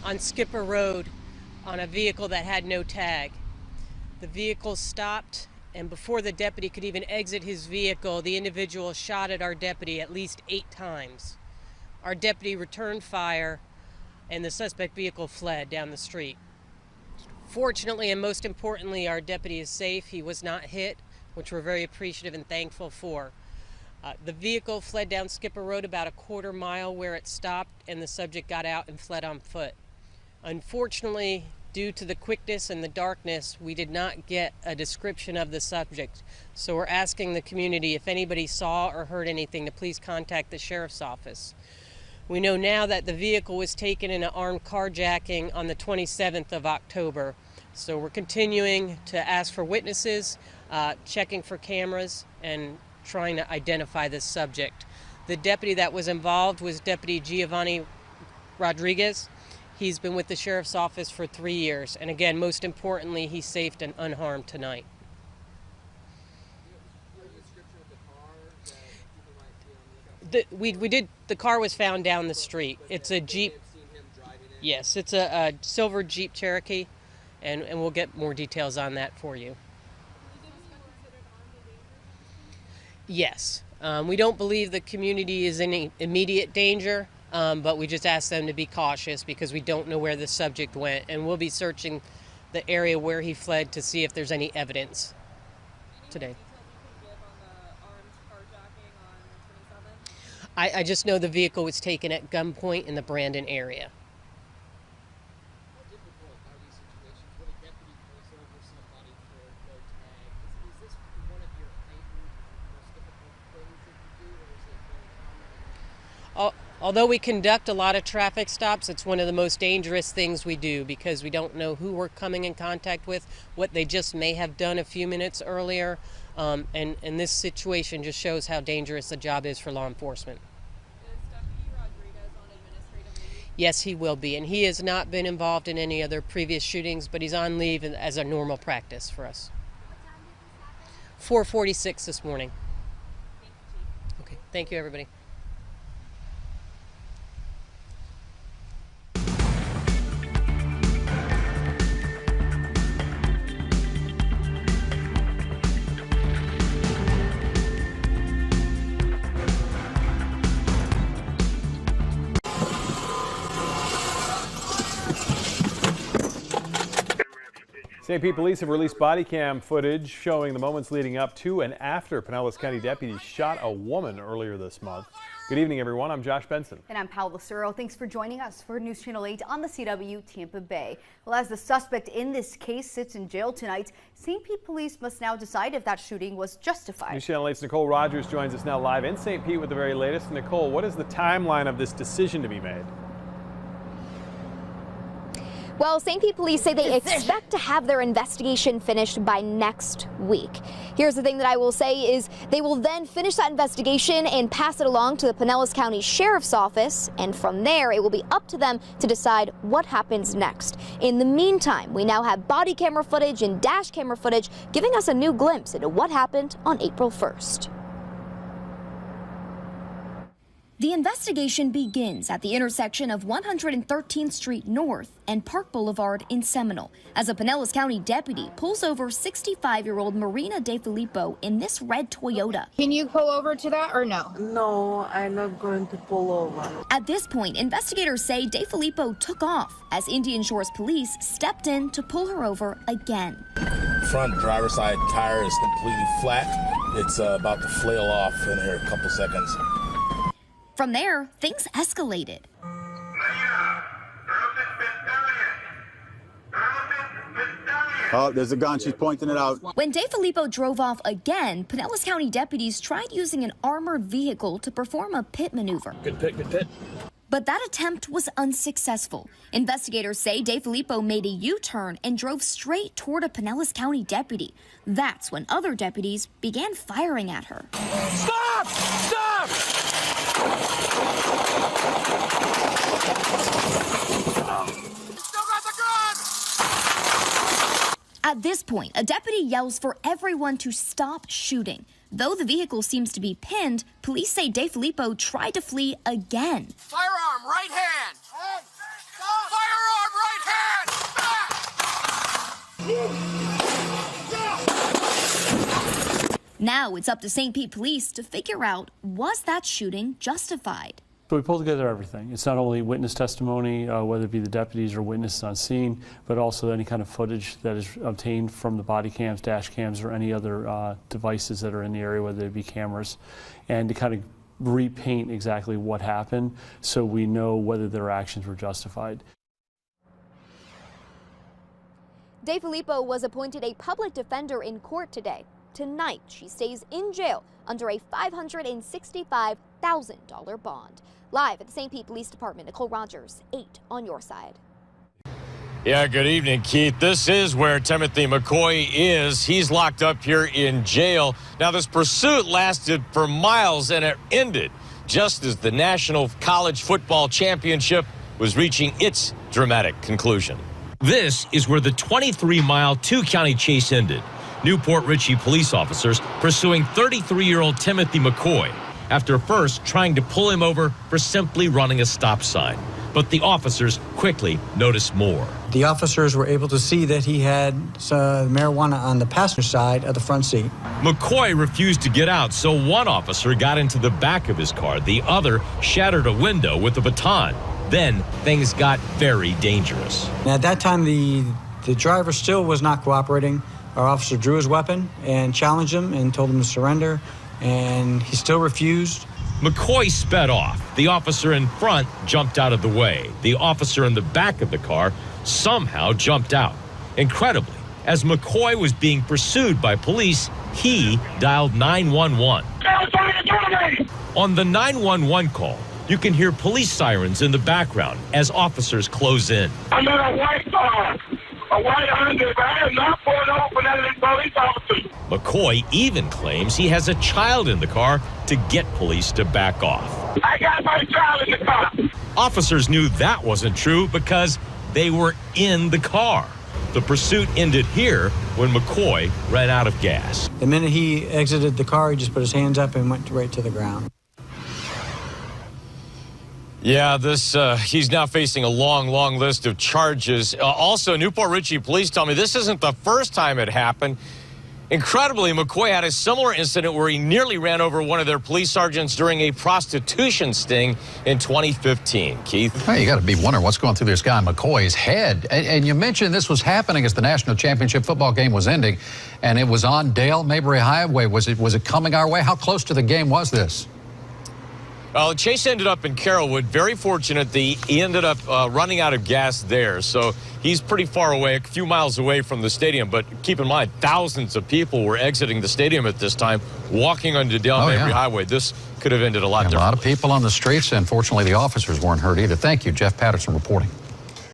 on Skipper Road on a vehicle that had no tag. The vehicle stopped, and before the deputy could even exit his vehicle, the individual shot at our deputy at least 8 times. Our deputy returned fire, and the suspect vehicle fled down the street. Fortunately, and most importantly, our deputy is safe. He was not hit, which we're very appreciative and thankful for. The vehicle fled down Skipper Road about a quarter mile where it stopped, and the subject got out and fled on foot. Unfortunately, due to the quickness and the darkness, we did not get a description of the subject. So we're asking the community, if anybody saw or heard anything, to please contact the sheriff's office. We know now that the vehicle was taken in an armed carjacking on the 27th of October. So we're continuing to ask for witnesses, checking for cameras, and trying to identify this subject. The deputy that was involved was Deputy Giovanni Rodriguez. He's been with the sheriff's office for 3 years. And again, most importantly, he's safe and unharmed tonight. The car was found down the street. It's a Jeep. Yes, it's a silver Jeep Cherokee, and we'll get more details on that for you. Yes, we don't believe the community is in any immediate danger, but we just ask them to be cautious because we don't know where the subject went, and we'll be searching the area where he fled to see if there's any evidence today. I just know the vehicle was taken at gunpoint in the Brandon area. Although we conduct a lot of traffic stops, it's one of the most dangerous things we do because we don't know who we're coming in contact with, what they just may have done a few minutes earlier. And this situation just shows how dangerous the job is for law enforcement. Is Deputy Rodriguez on administrative leave? Yes, he will be. And he has not been involved in any other previous shootings, but he's on leave as a normal practice for us. What time did this happen? 4:46 this morning. Thank you, Chief. Okay, thank you, everybody. St. Pete police have released body cam footage showing the moments leading up to and after Pinellas County deputies shot a woman earlier this month. Good evening, everyone. I'm Josh Benson. And I'm Paul Lucero. Thanks for joining us for News Channel 8 on the CW Tampa Bay. Well, as the suspect in this case sits in jail tonight, St. Pete police must now decide if that shooting was justified. News Channel 8's Nicole Rogers joins us now live in St. Pete with the very latest. Nicole, what is the timeline of this decision to be made? Well, St. Pete police say they expect to have their investigation finished by next week. Here's the thing that I will say is they will then finish that investigation and pass it along to the Pinellas County Sheriff's Office. And from there, it will be up to them to decide what happens next. In the meantime, we now have body camera footage and dash camera footage giving us a new glimpse into what happened on April 1st. The investigation begins at the intersection of 113th Street North and Park Boulevard in Seminole as a Pinellas County deputy pulls over 65-year-old Marina DeFilippo in this red Toyota. Can you pull over to that or no? No, I'm not going to pull over. At this point, investigators say DeFilippo took off as Indian Shores police stepped in to pull her over again. Front driver's side tire is completely flat. It's about to flail off in here a couple seconds. From there, things escalated. Oh, there's a gun. She's pointing it out. When DeFilippo drove off again, Pinellas County deputies tried using an armored vehicle to perform a pit maneuver. Good pit, good pit. But that attempt was unsuccessful. Investigators say DeFilippo made a U-turn and drove straight toward a Pinellas County deputy. That's when other deputies began firing at her. Stop! Stop! Still got the gun! At this point, a deputy yells for everyone to stop shooting. Though the vehicle seems to be pinned, police say DeFilippo tried to flee again. Firearm, right hand! Hey, stop! Firearm! Now it's up to St. Pete Police to figure out, was that shooting justified? So we pulled together everything. It's not only witness testimony, whether it be the deputies or witnesses on scene, but also any kind of footage that is obtained from the body cams, dash cams, or any other devices that are in the area, whether it be cameras, and to kind of repaint exactly what happened so we know whether their actions were justified. De Filippo was appointed a public defender in court today. Tonight, she stays in jail under a $565,000 bond. Live at the St. Pete Police Department, Nicole Rogers, 8 on your side. Yeah, good evening, Keith. This is where Timothy McCoy is. He's locked up here in jail. Now, this pursuit lasted for miles, and it ended just as the National College Football Championship was reaching its dramatic conclusion. This is where the 23-mile two-county chase ended. Newport Richey police officers pursuing 33-year-old Timothy McCoy after first trying to pull him over for simply running a stop sign. But the officers quickly noticed more. The officers were able to see that he had marijuana on the passenger side of the front seat. McCoy refused to get out, so one officer got into the back of his car. The other shattered a window with a baton. Then things got very dangerous. And at that time, the driver still was not cooperating. Our officer drew his weapon and challenged him and told him to surrender, and he still refused. McCoy sped off. The officer in front jumped out of the way. The officer in the back of the car somehow jumped out. Incredibly, as McCoy was being pursued by police, he dialed 911. On the 911 call, you can hear police sirens in the background as officers close in. I'm in a white car. A white Honda. I am not pulling over for none of these police officers. McCoy even claims he has a child in the car to get police to back off. I got my child in the car. Officers knew that wasn't true because they were in the car. The pursuit ended here when McCoy ran out of gas. The minute he exited the car, he just put his hands up and went right to the ground. Yeah, he's now facing a long list of charges. Also, Newport Richey police tell me this isn't the first time it happened. Incredibly, McCoy had a similar incident where he nearly ran over one of their police sergeants during a prostitution sting in 2015. Keith? Hey, you got to be wondering what's going through this guy McCoy's head. And you mentioned this was happening as the national championship football game was ending, and it was on Dale Mabry Highway. Was it coming our way? How close to the game was this? Well, Chase ended up in Carrollwood. Very fortunate that he ended up running out of gas there. So he's pretty far away, a few miles away from the stadium. But keep in mind, thousands of people were exiting the stadium at this time, walking onto Dale Mabry Highway. This could have ended a lot differently. A lot of people on the streets, and fortunately the officers weren't hurt either. Thank you, Jeff Patterson reporting.